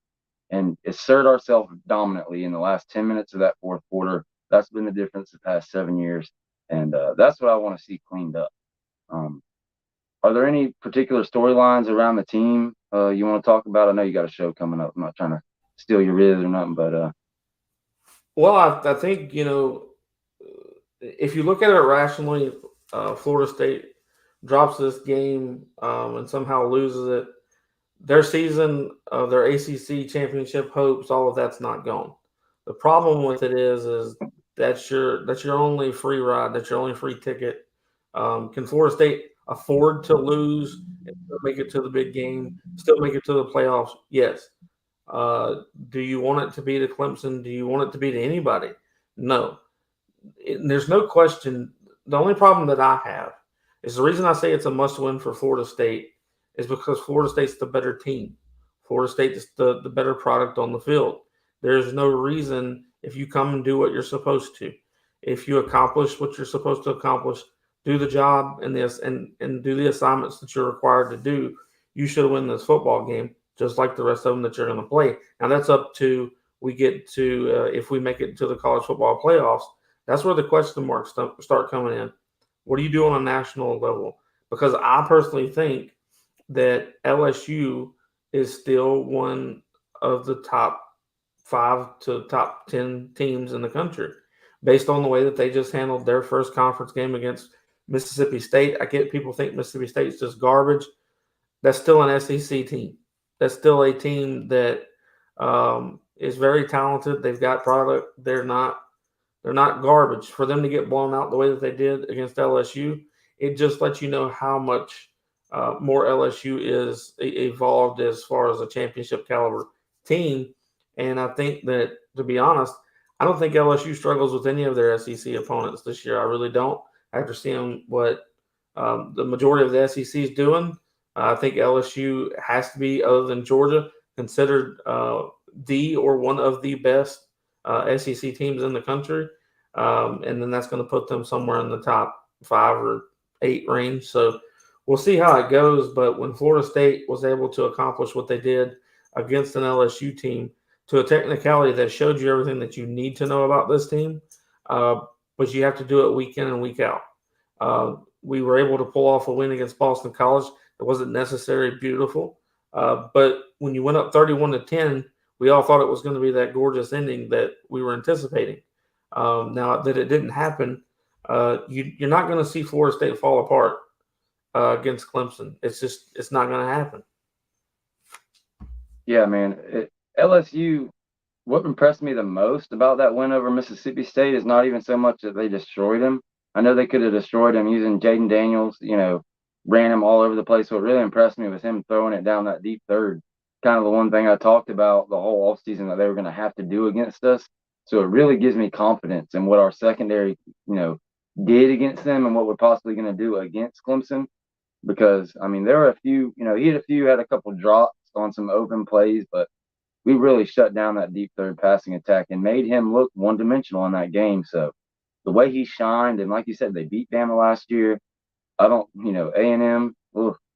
and assert ourselves dominantly in the last 10 minutes of that fourth quarter. That's been the difference the past 7 years, and that's what I want to see cleaned up. Are there any particular storylines around the team you want to talk about? I know you got a show coming up. I'm not trying to steal your riz or nothing, but well, I think if you look at it rationally, Florida State drops this game and somehow loses it. Their season, their ACC championship hopes, all of that's not gone. The problem with it is that's your only free ride. That's your only free ticket. Can Florida State afford to lose and still make it to the big game, still make it to the playoffs? Yes. Do you want it to be to Clemson? Do you want it to be to anybody? No. There's no question. The only problem that I have is the reason I say it's a must-win for Florida State is because Florida State's the better team. Florida State is the better product on the field. There's no reason if you come and do what you're supposed to, if you accomplish what you're supposed to accomplish, do the job and do the assignments that you're required to do, you should win this football game just like the rest of them that you're going to play. Now that's up to if we make it to the college football playoffs. That's where the question marks start coming in. What do you do on a national level? Because I personally think that LSU is still one of the top 5 to top 10 teams in the country based on the way that they just handled their first conference game against Mississippi State. I get people think Mississippi State's just garbage. That's still an SEC team. That's still a team that is very talented. They've got product. They're not garbage. For them to get blown out the way that they did against LSU, it just lets you know how much more LSU is evolved as far as a championship caliber team. And I think that, to be honest, I don't think LSU struggles with any of their SEC opponents this year. I really don't. After seeing what the majority of the SEC is doing, I think LSU has to be, other than Georgia, considered the or one of the best SEC teams in the country. And then that's going to put them somewhere in the top 5 or 8 range. So we'll see how it goes. But when Florida State was able to accomplish what they did against an LSU team to a technicality that showed you everything that you need to know about this team, but you have to do it week in and week out. We were able to pull off a win against Boston College. It wasn't necessarily beautiful, but when you went up 31-10, we all thought it was going to be that gorgeous ending that we were anticipating. Now that it didn't happen, you're not going to see Florida State fall apart against Clemson. It's not going to happen. Yeah, man. LSU, what impressed me the most about that win over Mississippi State is not even so much that they destroyed him. I know they could have destroyed him using Jaden Daniels, ran him all over the place. What really impressed me was him throwing it down that deep third. Kind of the one thing I talked about the whole offseason that they were going to have to do against us. So it really gives me confidence in what our secondary, did against them and what we're possibly going to do against Clemson. Because, there were a few, he had a couple drops on some open plays, but we really shut down that deep third passing attack and made him look one-dimensional in that game. So the way he shined, and like you said, they beat Bama last year. I don't, A&M,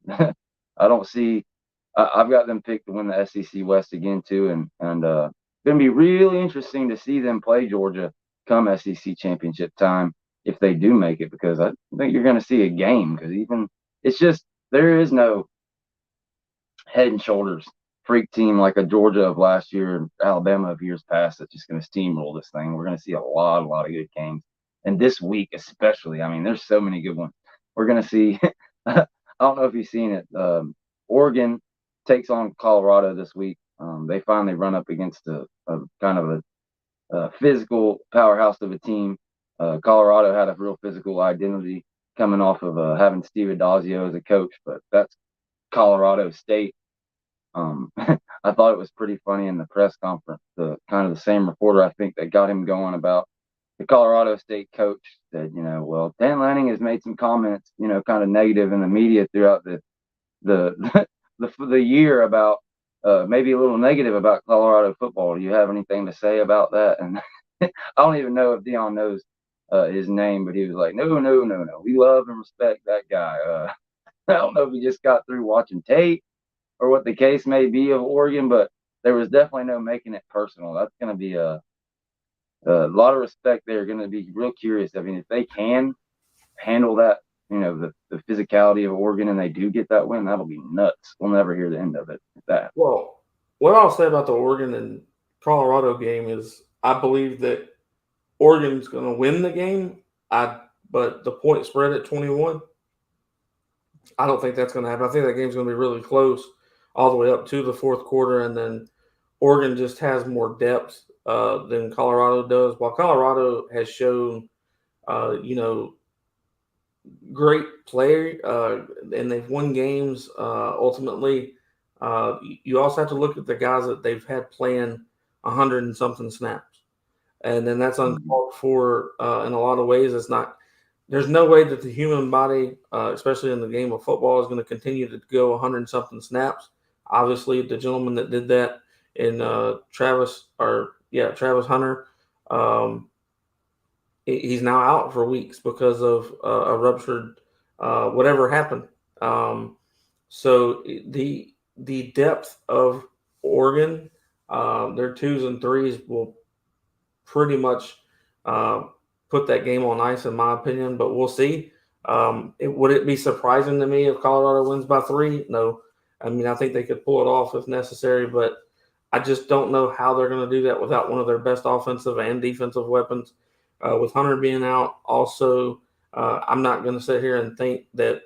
I don't see – I've got them picked to win the SEC West again too, and going to be really interesting to see them play Georgia come SEC championship time if they do make it, because I think you're going to see a game, because it's just there is no head and shoulders freak team like a Georgia of last year, Alabama of years past that's just going to steamroll this thing. We're going to see a lot of good games, and this week especially. There's so many good ones. We're going to see. I don't know if you've seen it. Oregon takes on Colorado this week. They finally run up against a kind of a physical powerhouse of a team. Colorado had a real physical identity coming off of having Steve Adazio as a coach, but that's Colorado State. I thought it was pretty funny in the press conference. The same reporter, I think, that got him going about the Colorado State coach said, Dan Lanning has made some comments, kind of negative in the media throughout the year about maybe a little negative about Colorado football. Do you have anything to say about that? And I don't even know if Dion knows his name, but he was like, no. We love and respect that guy. I don't know if he just got through watching tape or what the case may be of Oregon, but there was definitely no making it personal. That's going to be a lot of respect. They're going to be real curious. If they can handle that, the physicality of Oregon, and they do get that win, that'll be nuts. We'll never hear the end of it. Well, what I'll say about the Oregon and Colorado game is I believe that Oregon's going to win the game. But the point spread at 21, I don't think that's going to happen. I think that game's going to be really close all the way up to the fourth quarter, and then Oregon just has more depth than Colorado does. While Colorado has shown, great play, and they've won games ultimately, you also have to look at the guys that they've had playing 100 and something snaps. And then that's uncalled for in a lot of ways. There's no way that the human body, especially in the game of football, is going to continue to go 100 and something snaps. Obviously, the gentleman that did that in Travis Hunter, he's now out for weeks because of a ruptured whatever happened. So the depth of Oregon, their 2s and 3s will pretty much put that game on ice, in my opinion, but we'll see. Would it be surprising to me if Colorado wins by 3? No. I think they could pull it off if necessary, but I just don't know how they're going to do that without one of their best offensive and defensive weapons. With Hunter being out, also, I'm not going to sit here and think that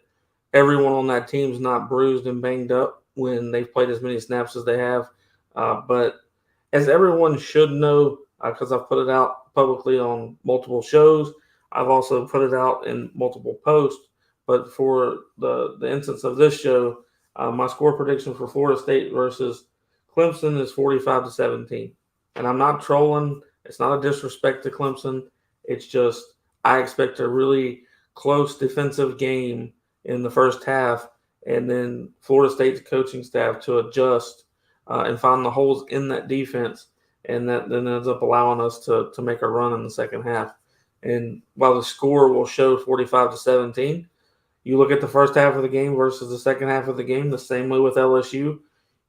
everyone on that team is not bruised and banged up when they've played as many snaps as they have. But as everyone should know, because I've put it out publicly on multiple shows, I've also put it out in multiple posts. But for the instance of this show, my score prediction for Florida State versus Clemson is 45-17. And I'm not trolling. It's not a disrespect to Clemson. It's just I expect a really close defensive game in the first half, and then Florida State's coaching staff to adjust and find the holes in that defense, and that then ends up allowing us to make a run in the second half. And while the score will show 45-17, You look at the first half of the game versus the second half of the game, the same way with LSU.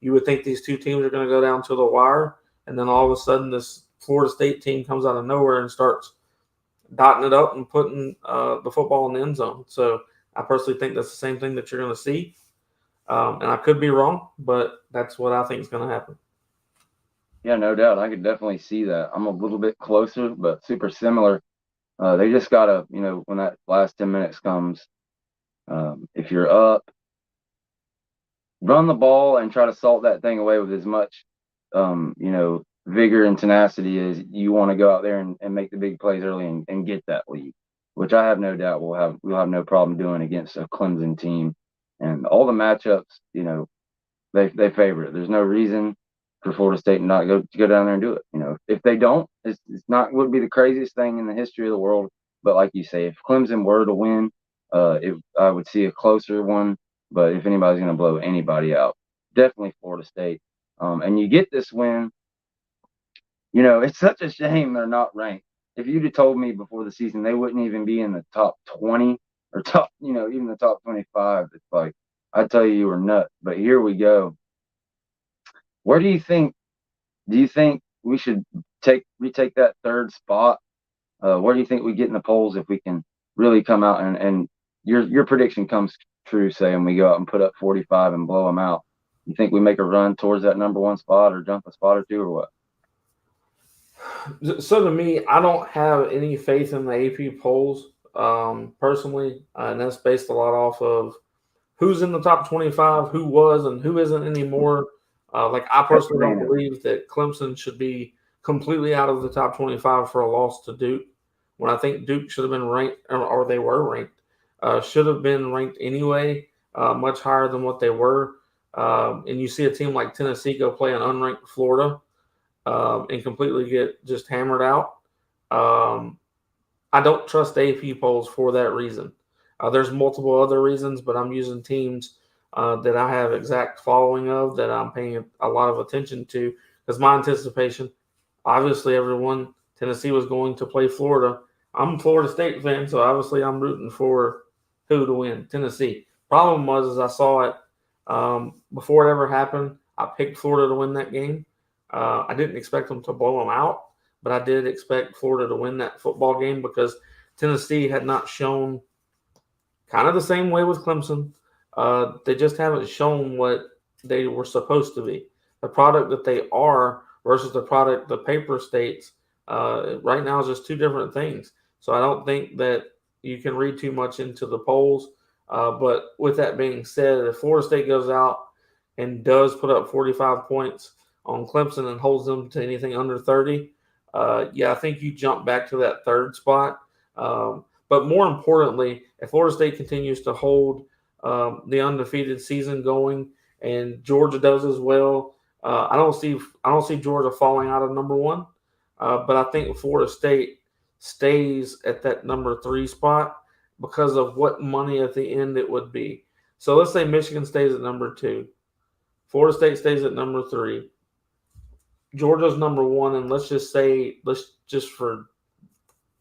You would think these two teams are going to go down to the wire, and then all of a sudden this Florida State team comes out of nowhere and starts dotting it up and putting the football in the end zone. So I personally think that's the same thing that you're going to see. And I could be wrong, but that's what I think is going to happen. Yeah, no doubt. I could definitely see that. I'm a little bit closer, but super similar. They just got to, when that last 10 minutes comes, if you're up, run the ball and try to salt that thing away with as much, vigor and tenacity as you want to go out there and make the big plays early and get that lead, which I have no doubt we'll have no problem doing against a Clemson team. And all the matchups, they favor it. There's no reason for Florida State not go down there and do it. If they don't, it's not would be the craziest thing in the history of the world. But like you say, if Clemson were to win, I would see a closer one. But if anybody's going to blow anybody out, definitely Florida State. And you get this win. It's such a shame they're not ranked. If you'd have told me before the season they wouldn't even be in the top 20 or top, even the top 25, it's like, I'd tell you were nuts. But here we go. Where do you think we should retake that third spot? Where do you think we get in the polls if we can really come out and your prediction comes true, say, and we go out and put up 45 and blow them out? You think we make a run towards that number one spot or jump a spot or two or what? So to me, I don't have any faith in the AP polls personally, and that's based a lot off of who's in the top 25, who was and who isn't anymore. I personally don't believe that Clemson should be completely out of the top 25 for a loss to Duke, when I think Duke should have been ranked, or they were ranked, should have been ranked anyway, much higher than what they were. And you see a team like Tennessee go play an unranked Florida and completely get just hammered out. I don't trust AP polls for that reason. There's multiple other reasons, but I'm using teams that I have exact following of, that I'm paying a lot of attention to, because my anticipation, obviously Tennessee was going to play Florida. I'm a Florida State fan, so obviously I'm rooting for who to win, Tennessee. Problem was, I saw it before it ever happened. I picked Florida to win that game. I didn't expect them to blow them out, but I did expect Florida to win that football game, because Tennessee had not shown, kind of the same way with Clemson, they just haven't shown what they were supposed to be. The product that they are versus the product the paper states right now is just two different things. So I don't think that you can read too much into the polls. But with that being said, if Florida State goes out and does put up 45 points on Clemson and holds them to anything under 30, I think you jump back to that third spot. But more importantly, if Florida State continues to hold the undefeated season going, and Georgia does as well, I don't see Georgia falling out of number one. But I think Florida State stays at that number 3 spot because of what money at the end it would be. So let's say Michigan stays at number 2, Florida State stays at number 3, Georgia's number 1, and let's just for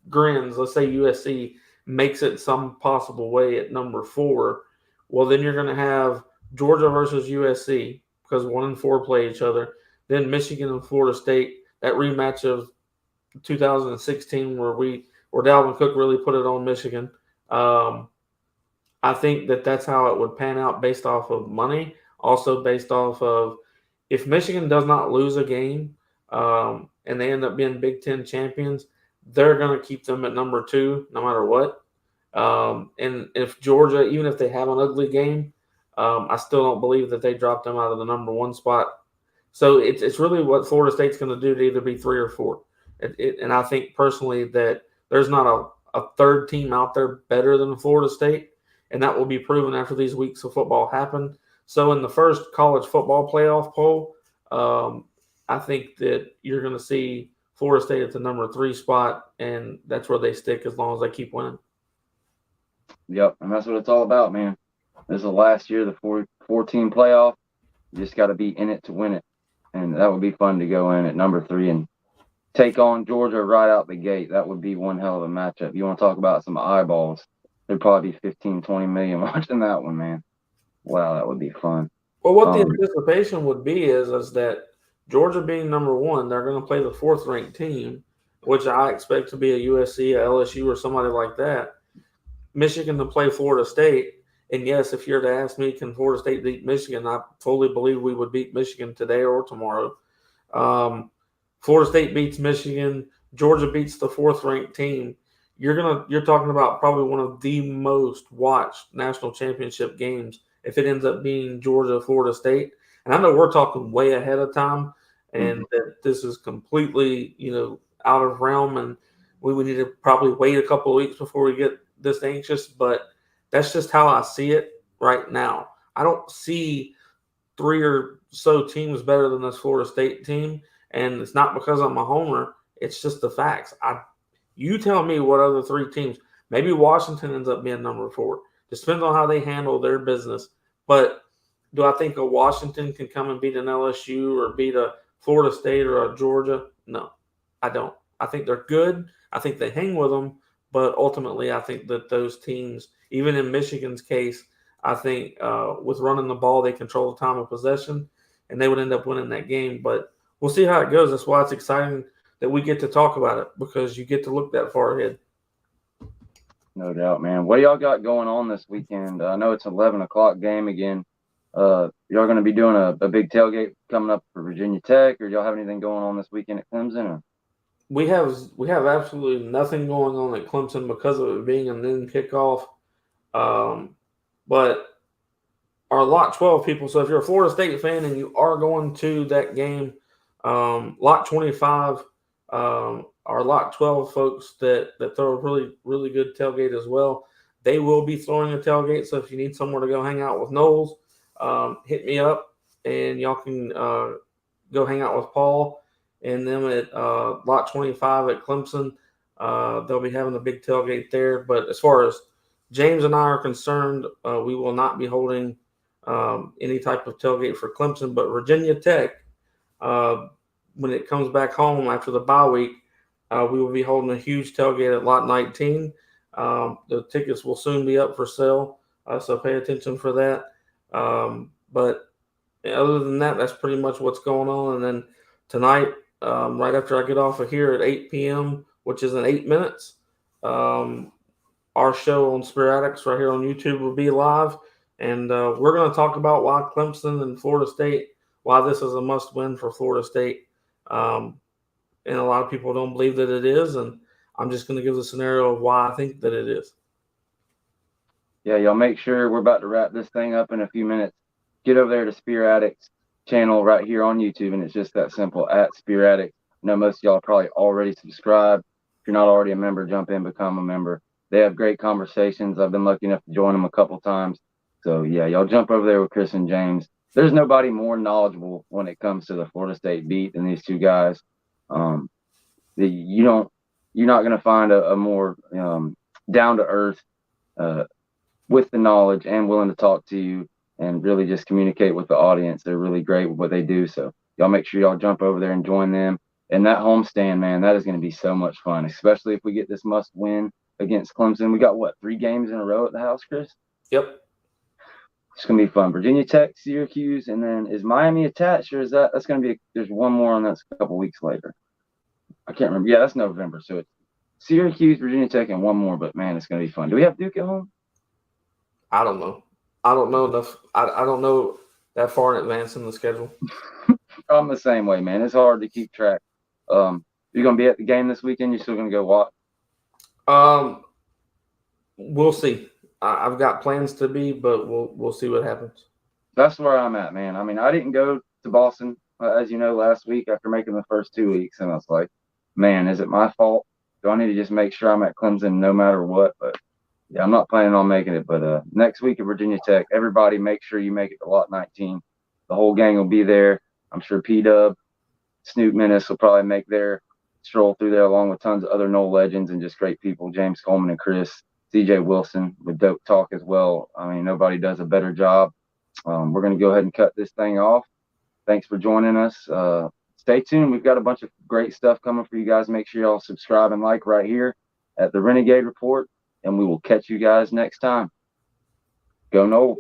grins, let's say USC makes it some possible way at number 4. Well, then you're going to have Georgia versus USC, because 1 and 4 play each other. Then Michigan and Florida State, that rematch of 2016 where Dalvin Cook really put it on Michigan. I think that's how it would pan out based off of money, also based off of if Michigan does not lose a game and they end up being Big Ten champions, they're going to keep them at number 2 no matter what. And if Georgia, even if they have an ugly game, I still don't believe that they dropped them out of the number 1 spot. So it's really what Florida State's going to do to either be 3 or 4. And I think personally that there's not a third team out there better than Florida State, and that will be proven after these weeks of football happen. So in the first college football playoff poll, I think that you're going to see Florida State at the number 3 spot, and that's where they stick as long as they keep winning. Yep, and that's what it's all about, man. This is the last year of the 4-team playoff. You just got to be in it to win it, and that would be fun to go in at number 3 and take on Georgia right out the gate. That would be one hell of a matchup. You want to talk about some eyeballs. there'd probably be 15, 20 million watching that one, man. Wow, that would be fun. Well, what the anticipation would be is that Georgia being number one, they're going to play the fourth ranked team, which I expect to be a USC, a LSU, or somebody like that. Michigan to play Florida State. And yes, if you're to ask me, can Florida State beat Michigan? I fully believe we would beat Michigan today or tomorrow. Florida State beats Michigan. Georgia beats the fourth ranked team. You're talking about probably one of the most watched national championship games if it ends up being Georgia, Florida State. And I know we're talking way ahead of time, and that this is completely, out of realm, and we would need to probably wait a couple of weeks before we get this anxious. But that's just how I see it right now. I don't see 3 or so teams better than this Florida State team, and it's not because I'm a homer. It's just the facts. You tell me what other 3 teams. Maybe Washington ends up being number 4. Just depends on how they handle their business. But do I think a Washington can come and beat an LSU or beat a Florida State or a Georgia? No, I don't. I think they're good. I think they hang with them. But ultimately, I think that those teams, even in Michigan's case, I think with running the ball, they control the time of possession, and they would end up winning that game. But we'll see how it goes. That's why it's exciting that we get to talk about it, because you get to look that far ahead. No doubt, man. What do y'all got going on this weekend? I know it's an 11 o'clock game again. Y'all going to be doing a big tailgate coming up for Virginia Tech, or y'all have anything going on this weekend at Clemson? Or? We have absolutely nothing going on at Clemson because of it being a noon kickoff. But our Lot 12 people, so if you're a Florida State fan and you are going to that game, Lot 25, our Lot 12 folks that throw a really, really good tailgate as well, they will be throwing a tailgate. So if you need somewhere to go hang out with Knowles, hit me up, and y'all can go hang out with Paul and them at Lot 25 at Clemson. They'll be having a big tailgate there. But as far as James and I are concerned, we will not be holding any type of tailgate for Clemson. But Virginia Tech, when it comes back home after the bye week, we will be holding a huge tailgate at Lot 19. The tickets will soon be up for sale, so pay attention for that. But other than that, that's pretty much what's going on. And then tonight, right after I get off of here at 8 p.m., which is in 8 minutes, our show on Spirit Addicts right here on YouTube will be live. And we're going to talk about why Clemson and Florida State, why this is a must-win for Florida State. And a lot of people don't believe that it is, and I'm just going to give the scenario of why I think that it is. Yeah, y'all make sure we're about to wrap this thing up in a few minutes. Get over there to Spear Addicts channel right here on YouTube, and it's just that simple, at Spear Addicts. I know most of y'all are probably already subscribed. If you're not already a member, jump in, become a member. They have great conversations. I've been lucky enough to join them a couple times. So, yeah, y'all jump over there with Chris and James. There's nobody more knowledgeable when it comes to the Florida State beat than these 2 guys. You're not going to find a more down to earth with the knowledge and willing to talk to you and really just communicate with the audience. They're really great with what they do. So y'all make sure y'all jump over there and join them. And that homestand, man, that is going to be so much fun, especially if we get this must win against Clemson. We got 3 games in a row at the house, Chris? Yep. It's going to be fun. Virginia Tech, Syracuse, and then is Miami attached, or is that's going to be there's one more on that's a couple weeks later. I can't remember. Yeah, that's November. So it's Syracuse, Virginia Tech, and one more. But, man, it's going to be fun. Do we have Duke at home? I don't know. I don't know enough. I don't know that far in advance in the schedule. I'm the same way, man. It's hard to keep track. You're going to be at the game this weekend? You're still going to go watch? We'll see. I've got plans to be, but we'll see what happens. That's where I'm at, man. I mean, I didn't go to Boston, as you know, last week after making the first 2 weeks, and I was like, man, is it my fault? Do I need to just make sure I'm at Clemson no matter what? But, yeah, I'm not planning on making it. But next week at Virginia Tech, everybody make sure you make it to Lot 19. The whole gang will be there. I'm sure P-Dub, Snoop Menace will probably make their stroll through there along with tons of other Knoll legends and just great people, James Coleman and Chris. CJ Wilson with dope talk as well. I mean, nobody does a better job. We're going to go ahead and cut this thing off. Thanks for joining us. Stay tuned. We've got a bunch of great stuff coming for you guys. Make sure y'all subscribe and like right here at the Renegade Report. and we will catch you guys next time. Go Noles.